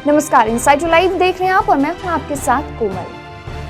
नमस्कार, insider live देख रहे हैं आप और मैं हूं आपके साथ कोमल।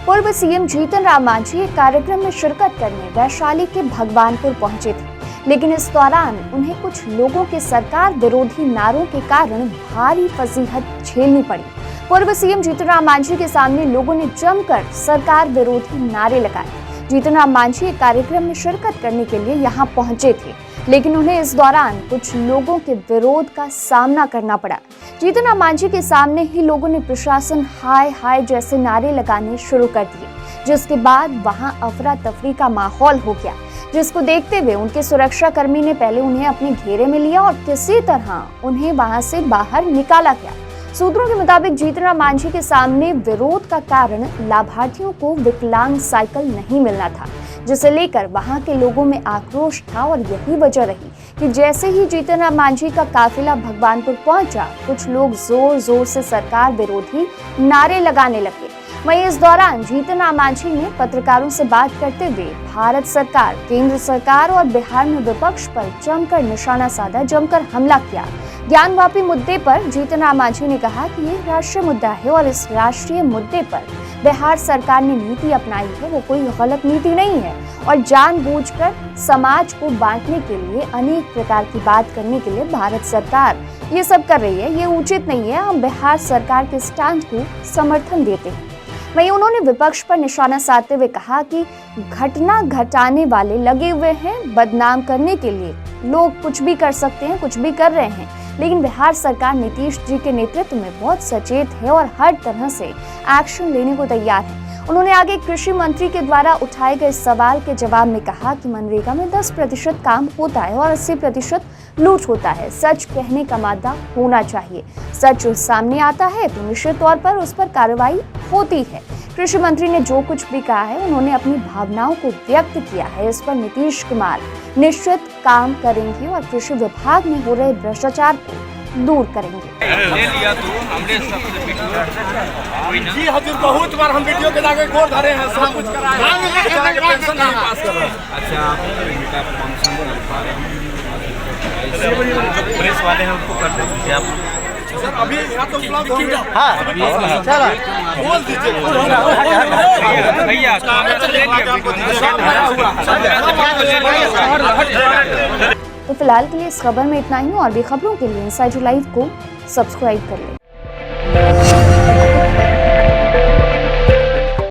पूर्व सीएम जीतन राम मांझी एक कार्यक्रम में शिरकत करने वैशाली के भगवानपुर पहुंचे थे, लेकिन इस दौरान उन्हें कुछ लोगों के सरकार विरोधी नारों के कारण भारी फजीहत झेलनी पड़ी। पूर्व सीएम जीतन राम मांझी के सामने लोगों ने जमकर सरकार विरोधी नारे लगाए। जीतन राम मांझी एक कार्यक्रम में शिरकत करने के लिए यहाँ पहुंचे थे, लेकिन उन्हें इस दौरान कुछ लोगों के विरोध का सामना करना पड़ा। जीतन राम मांझी के सामने ही लोगों ने प्रशासन हाय हाय जैसे नारे लगाने शुरू कर दिए, जिसके बाद वहां अफरा तफरी का माहौल हो गया, जिसको देखते हुए उनके सुरक्षा कर्मी ने पहले उन्हें अपने घेरे में लिया और किसी तरह उन्हें वहां से बाहर निकाला गया। सूत्रों के मुताबिक जीतन राम मांझी के सामने विरोध का कारण लाभार्थियों को विकलांग साइकिल नहीं मिलना था, जिसे लेकर वहां के लोगों में आक्रोश था और यही वजह रही कि जैसे ही जीतन राम मांझी का काफिला भगवानपुर पहुंचा, कुछ लोग जोर जोर से सरकार विरोधी नारे लगाने लगे। वहीं इस दौरान जीतन राम मांझी ने पत्रकारों से बात करते हुए भारत सरकार, केंद्र सरकार और बिहार में विपक्ष पर जमकर निशाना साधा, जमकर हमला किया। ज्ञानवापी मुद्दे पर जीतन राम मांझी ने कहा कि ये राष्ट्रीय मुद्दा है और इस राष्ट्रीय मुद्दे पर बिहार सरकार ने नीति अपनाई है, वो कोई गलत नीति नहीं है और जानबूझकर समाज को बांटने के लिए, अनेक प्रकार की बात करने के लिए भारत सरकार ये सब कर रही है, ये उचित नहीं है। हम बिहार सरकार के स्टैंड को समर्थन देते हैं। वहीं उन्होंने विपक्ष पर निशाना साधते हुए कहा कि घटना घटाने वाले लगे हुए हैं बदनाम करने के लिए। लोग कुछ भी कर सकते हैं, कुछ भी कर रहे हैं, लेकिन बिहार सरकार नीतीश जी के नेतृत्व में बहुत सचेत है और हर तरह से एक्शन लेने को तैयार है। उन्होंने आगे कृषि मंत्री के द्वारा उठाए गए सवाल के जवाब में कहा कि मनरेगा में 10% काम होता है और 80% लूट होता है। सच कहने का मादा होना चाहिए। सच सामने आता है तो निश्चित तौर पर उस पर कार्रवाई होती है। कृषि मंत्री ने जो कुछ भी कहा है, उन्होंने अपनी भावनाओं को व्यक्त किया है। इस पर नीतीश कुमार निश्चित काम करेंगे और कृषि विभाग में हो रहे भ्रष्टाचार को दूर करेंगे। ले लिया तो हमने जी हजूर बहुत बार हम वीडियो के लाके गोर धरे हैं, सब कुछ कराए हैं, पेंशन नहीं पास कर रहे हैं। अच्छा, आप इनका फंक्शन बता रहे हैं, जो प्रेस वाले हैं उनको कर दीजिए आप अभी यहाँ तो उपलब्ध हो गया। हाँ चलो बोल दीजिए भैया। तो फिलहाल के लिए इस खबर में इतना ही और भी खबरों के लिए इनसाइडर लाइव को सब्सक्राइब कर लें।